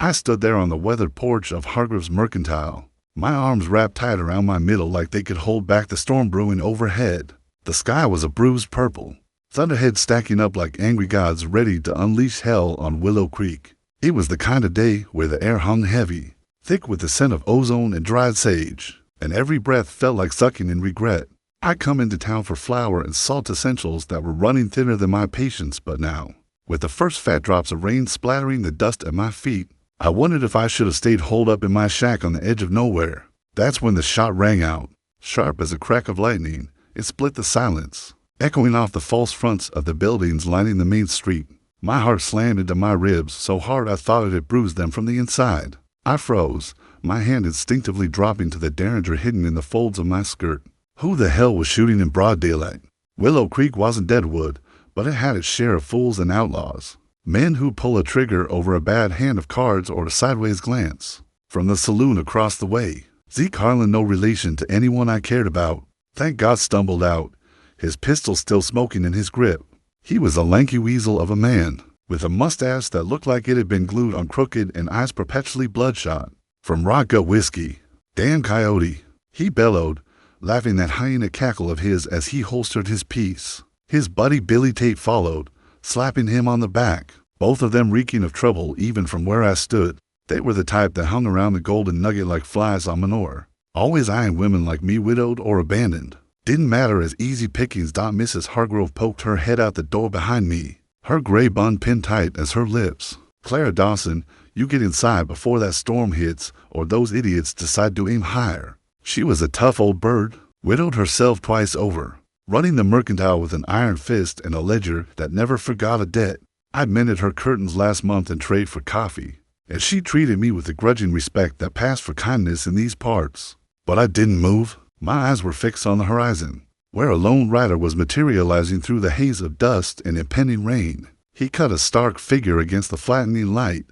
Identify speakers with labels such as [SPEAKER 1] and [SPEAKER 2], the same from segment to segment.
[SPEAKER 1] I stood there on the weathered porch of Hargrave's Mercantile, my arms wrapped tight around my middle like they could hold back the storm brewing overhead. The sky was a bruised purple, thunderheads stacking up like angry gods ready to unleash hell on Willow Creek. It was the kind of day where the air hung heavy, thick with the scent of ozone and dried sage, and every breath felt like sucking in regret. I'd come into town for flour and salt essentials that were running thinner than my patience, but now, with the first fat drops of rain splattering the dust at my feet, I wondered if I should have stayed holed up in my shack on the edge of nowhere. That's when the shot rang out. Sharp as a crack of lightning, it split the silence, echoing off the false fronts of the buildings lining the main street. My heart slammed into my ribs so hard I thought it had bruised them from the inside. I froze, my hand instinctively dropping to the derringer hidden in the folds of my skirt. Who the hell was shooting in broad daylight? Willow Creek wasn't Deadwood, but it had its share of fools and outlaws. Men who'd pull a trigger over a bad hand of cards or a sideways glance. From the saloon across the way, Zeke Harlan, no relation to anyone I cared about, thank God, stumbled out, his pistol still smoking in his grip. He was a lanky weasel of a man, with a mustache that looked like it had been glued on crooked and eyes perpetually bloodshot. From Rock-Gut Whiskey, "Damn coyote," he bellowed, laughing that hyena cackle of his as he holstered his piece. His buddy Billy Tate followed, slapping him on the back, both of them reeking of trouble even from where I stood. They were the type that hung around the Golden Nugget like flies on manure, always eyeing women like me, widowed or abandoned. Didn't matter as easy pickings. Mrs. Hargrove poked her head out the door behind me, her gray bun pinned tight as her lips. "Clara Dawson, you get inside before that storm hits or those idiots decide to aim higher." She was a tough old bird, widowed herself twice over, running the Mercantile with an iron fist and a ledger that never forgot a debt. I'd mended her curtains last month in trade for coffee, and she treated me with the grudging respect that passed for kindness in these parts. But I didn't move. My eyes were fixed on the horizon, where a lone rider was materializing through the haze of dust and impending rain. He cut a stark figure against the flattening light,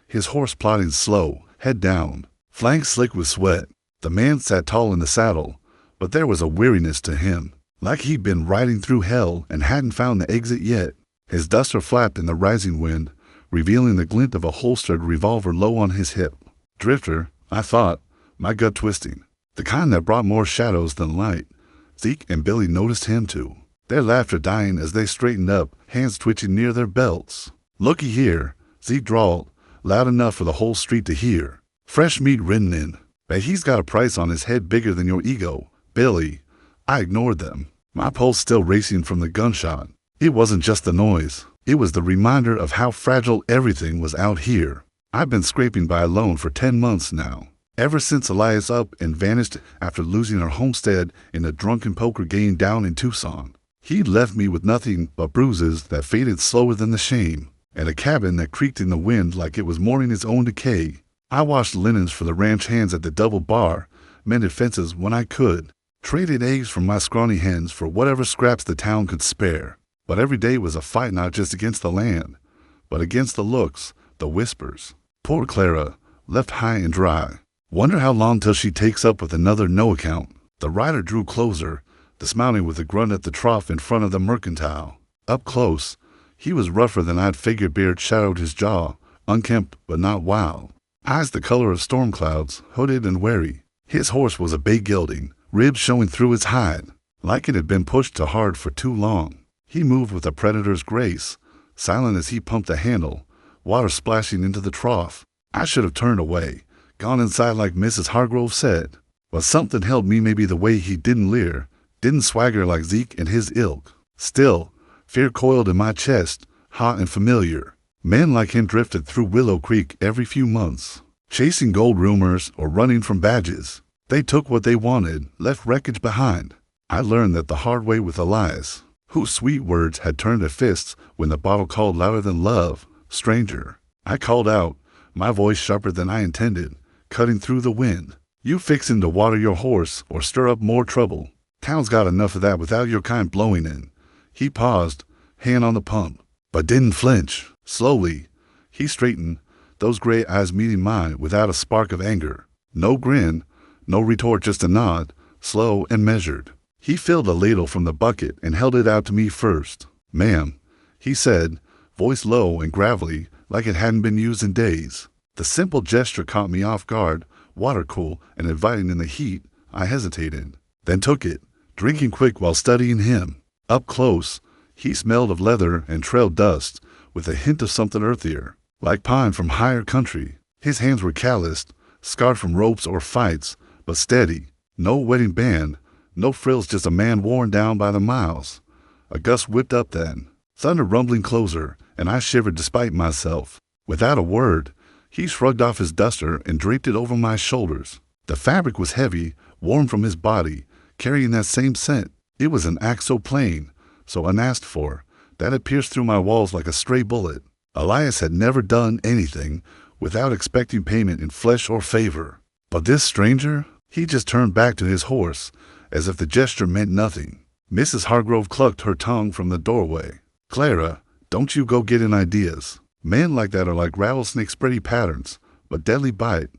[SPEAKER 1] his horse plodding slow, head down, flanks slick with sweat. The man sat tall in the saddle, but there was a weariness to him, like he'd been riding through hell and hadn't found the exit yet. His duster flapped in the rising wind, revealing the glint of a holstered revolver low on his hip. Drifter, I thought, my gut twisting. The kind that brought more shadows than light. Zeke and Billy noticed him too, their laughter dying as they straightened up, hands twitching near their belts. "Looky here," Zeke drawled, loud enough for the whole street to hear. "Fresh meat ridden in. Bet he's got a price on his head bigger than your ego, Billy." I ignored them, my pulse still racing from the gunshot. It wasn't just the noise. It was the reminder of how fragile everything was out here. I've been scraping by alone for 10 months now, ever since Elias up and vanished after losing our homestead in a drunken poker game down in Tucson. He'd left me with nothing but bruises that faded slower than the shame, and a cabin that creaked in the wind like it was mourning its own decay. I washed linens for the ranch hands at the double bar, mended fences when I could, traded eggs from my scrawny hens for whatever scraps the town could spare. But every day was a fight not just against the land, but against the looks, the whispers. Poor Clara, left high and dry. Wonder how long till she takes up with another no account. The rider drew closer, dismounting with a grunt at the trough in front of the Mercantile. Up close, he was rougher than I'd figured. Beard shadowed his jaw, unkempt but not wild. Eyes the color of storm clouds, hooded and wary. His horse was a bay gelding, ribs showing through its hide, like it had been pushed too hard for too long. He moved with a predator's grace, silent as he pumped the handle, water splashing into the trough. I should have turned away, gone inside like Mrs. Hargrove said, but something held me. Maybe the way he didn't leer, didn't swagger like Zeke and his ilk. Still, fear coiled in my chest, hot and familiar. Men like him drifted through Willow Creek every few months, chasing gold rumors or running from badges. They took what they wanted, left wreckage behind. I learned that the hard way with Elias, whose sweet words had turned to fists when the bottle called louder than love. "Stranger." I called out, my voice sharper than I intended, cutting through the wind. "You fixin' to water your horse or stir up more trouble? Town's got enough of that without your kind blowing in." He paused, hand on the pump, but didn't flinch. Slowly, he straightened, those gray eyes meeting mine without a spark of anger. No grin, no retort, just a nod, slow and measured. He filled a ladle from the bucket and held it out to me first. "Ma'am," he said, voice low and gravelly like it hadn't been used in days. The simple gesture caught me off guard, water cool and inviting in the heat. I hesitated, then took it, drinking quick while studying him. Up close, he smelled of leather and trail dust, with a hint of something earthier, like pine from higher country. His hands were calloused, scarred from ropes or fights, but steady. No wedding band, no frills, just a man worn down by the miles. A gust whipped up then, thunder rumbling closer, and I shivered despite myself. Without a word, he shrugged off his duster and draped it over my shoulders. The fabric was heavy, warm from his body, carrying that same scent. It was an act so plain, so unasked for, that it pierced through my walls like a stray bullet. Elias had never done anything without expecting payment in flesh or favor. But this stranger, he just turned back to his horse, as if the gesture meant nothing. Mrs. Hargrove clucked her tongue from the doorway. "Clara, don't you go getting ideas. Men like that are like rattlesnake spready patterns, but deadly bite."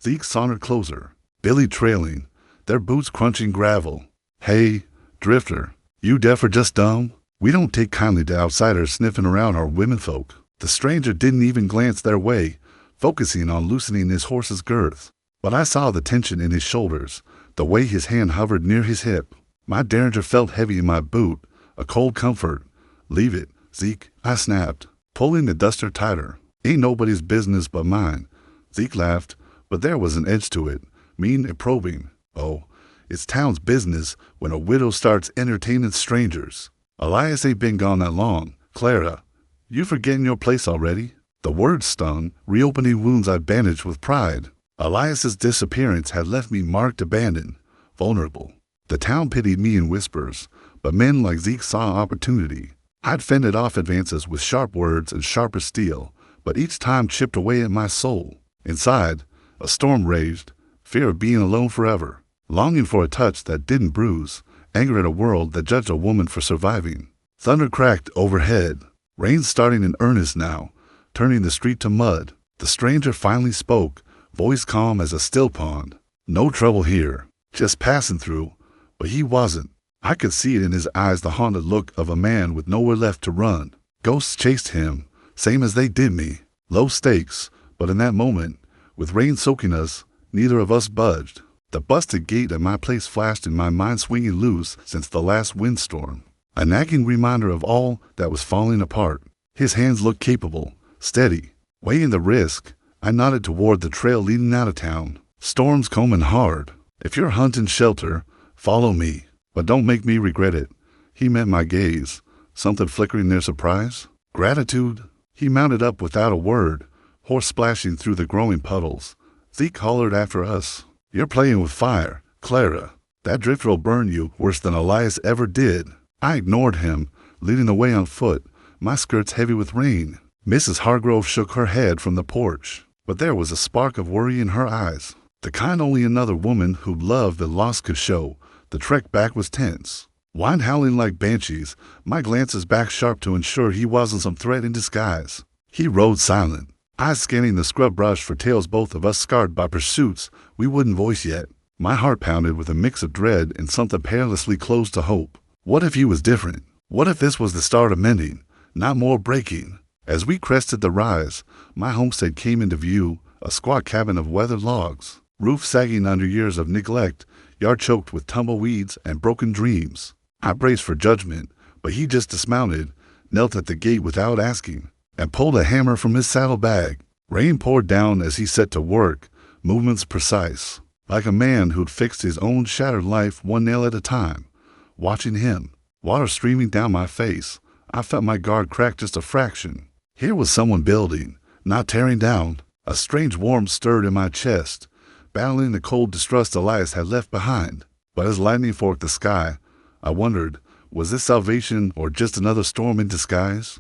[SPEAKER 1] Zeke sauntered closer, Billy trailing, their boots crunching gravel. "Hey, Drifter, you deaf or just dumb? We don't take kindly to outsiders sniffing around our womenfolk." The stranger didn't even glance their way, focusing on loosening his horse's girth. But I saw the tension in his shoulders, the way his hand hovered near his hip. My derringer felt heavy in my boot, a cold comfort. "Leave it, Zeke," I snapped, pulling the duster tighter. "Ain't nobody's business but mine." Zeke laughed, but there was an edge to it, mean and probing. "Oh, it's town's business when a widow starts entertaining strangers. Elias ain't been gone that long. Clara, you forgetting your place already?" The words stung, reopening wounds I bandaged with pride. Elias's disappearance had left me marked, abandoned, vulnerable. The town pitied me in whispers, but men like Zeke saw opportunity. I'd fended off advances with sharp words and sharper steel, but each time chipped away at my soul. Inside, a storm raged, fear of being alone forever, longing for a touch that didn't bruise, anger at a world that judged a woman for surviving. Thunder cracked overhead, rain starting in earnest now, turning the street to mud. The stranger finally spoke, voice calm as a still pond. "No trouble here, just passing through." But he wasn't. I could see it in his eyes, the haunted look of a man with nowhere left to run. Ghosts chased him, same as they did me. Low stakes, but in that moment, with rain soaking us, neither of us budged. The busted gate at my place flashed in my mind, swinging loose since the last windstorm. A nagging reminder of all that was falling apart. His hands looked capable, steady. Weighing the risk, I nodded toward the trail leading out of town. "Storm's coming hard. If you're hunting shelter, follow me. But don't make me regret it." He met my gaze, something flickering their surprise. "Gratitude?" He mounted up without a word, horse splashing through the growing puddles. Zeke hollered after us, "You're playing with fire, Clara. That drifter'll burn you worse than Elias ever did." I ignored him, leading the way on foot, my skirts heavy with rain. Mrs. Hargrove shook her head from the porch, but there was a spark of worry in her eyes, the kind only another woman who loved the lost could show. The trek back was tense. Wind howling like banshees, my glances back sharp to ensure he wasn't some threat in disguise. He rode silent, eyes scanning the scrub brush for tales, both of us scarred by pursuits we wouldn't voice yet. My heart pounded with a mix of dread and something perilously close to hope. What if he was different? What if this was the start of mending, not more breaking? As we crested the rise, my homestead came into view, a squat cabin of weathered logs, roof sagging under years of neglect, yard choked with tumbleweeds and broken dreams. I braced for judgment, but he just dismounted, knelt at the gate without asking, and pulled a hammer from his saddlebag. Rain poured down as he set to work, movements precise, like a man who'd fixed his own shattered life one nail at a time. Watching him, water streaming down my face, I felt my guard crack just a fraction. Here was someone building, not tearing down. A strange warmth stirred in my chest, battling the cold distrust Elias had left behind. But as lightning forked the sky, I wondered, was this salvation or just another storm in disguise?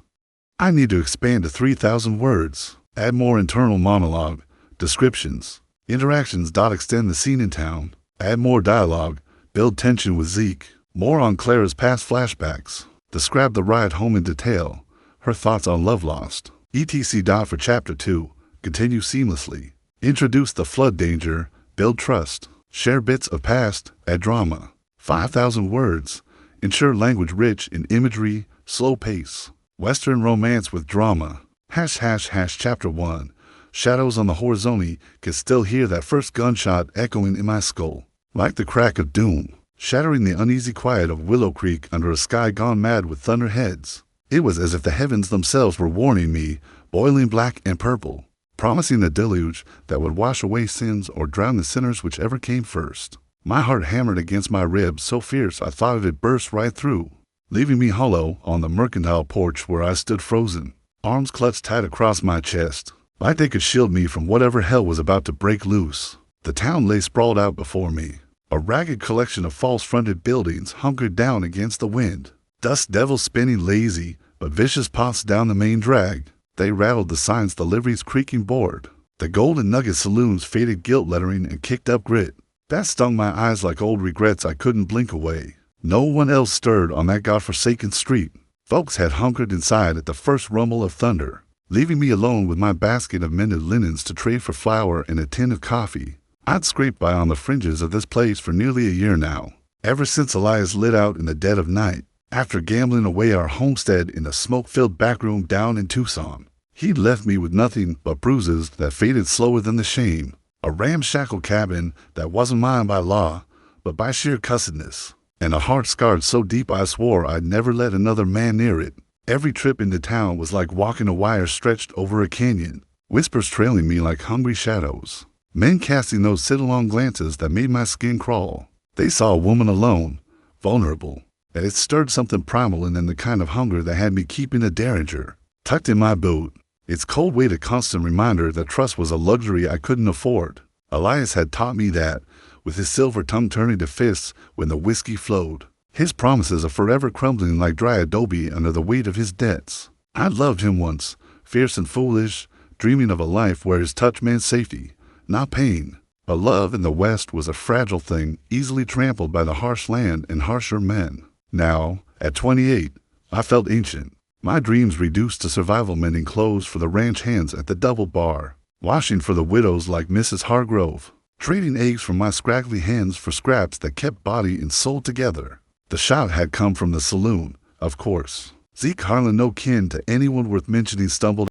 [SPEAKER 1] I need to expand to 3,000 words, add more internal monologue, descriptions, interactions. Extend the scene in town, add more dialogue, build tension with Zeke, more on Clara's past flashbacks, describe the ride home in detail, her thoughts on love lost, etc. For Chapter 2, continue seamlessly. Introduce the flood danger, build trust, share bits of past, add drama. 5,000 words, ensure language rich in imagery, slow pace, Western romance with drama. ### Chapter 1, shadows on the horizon, could still hear that first gunshot echoing in my skull, like the crack of doom, shattering the uneasy quiet of Willow Creek under a sky gone mad with thunderheads. It was as if the heavens themselves were warning me, boiling black and purple, promising a deluge that would wash away sins or drown the sinners, whichever came first. My heart hammered against my ribs so fierce I thought it'd burst right through, leaving me hollow on the mercantile porch where I stood frozen, arms clutched tight across my chest, like they could shield me from whatever hell was about to break loose. The town lay sprawled out before me, a ragged collection of false-fronted buildings hunkered down against the wind, dust devils spinning lazy but vicious pots down the main drag. They rattled the signs, the livery's creaking board, the Golden Nugget Saloon's faded gilt lettering and kicked-up grit. That stung my eyes like old regrets I couldn't blink away. No one else stirred on that godforsaken street. Folks had hunkered inside at the first rumble of thunder, leaving me alone with my basket of mended linens to trade for flour and a tin of coffee. I'd scraped by on the fringes of this place for nearly a year now, ever since Elias lit out in the dead of night, after gambling away our homestead in a smoke-filled backroom down in Tucson. He'd left me with nothing but bruises that faded slower than the shame, a ramshackle cabin that wasn't mine by law, but by sheer cussedness, and a heart scarred so deep I swore I'd never let another man near it. Every trip into town was like walking a wire stretched over a canyon, whispers trailing me like hungry shadows, men casting those sit-along glances that made my skin crawl. They saw a woman alone, vulnerable, and it stirred something primal in them, the kind of hunger that had me keeping a derringer tucked in my boot. Its cold weight a constant reminder that trust was a luxury I couldn't afford. Elias had taught me that, with his silver tongue turning to fists when the whiskey flowed, his promises are forever crumbling like dry adobe under the weight of his debts. I loved him once, fierce and foolish, dreaming of a life where his touch meant safety, not pain. But love in the West was a fragile thing, easily trampled by the harsh land and harsher men. Now, at 28, I felt ancient. My dreams reduced to survival, mending clothes for the ranch hands at the double bar, washing for the widows like Mrs. Hargrove, trading eggs from my scraggly hands for scraps that kept body and soul together. The shout had come from the saloon, of course. Zeke Harlan, no kin to anyone worth mentioning, stumbled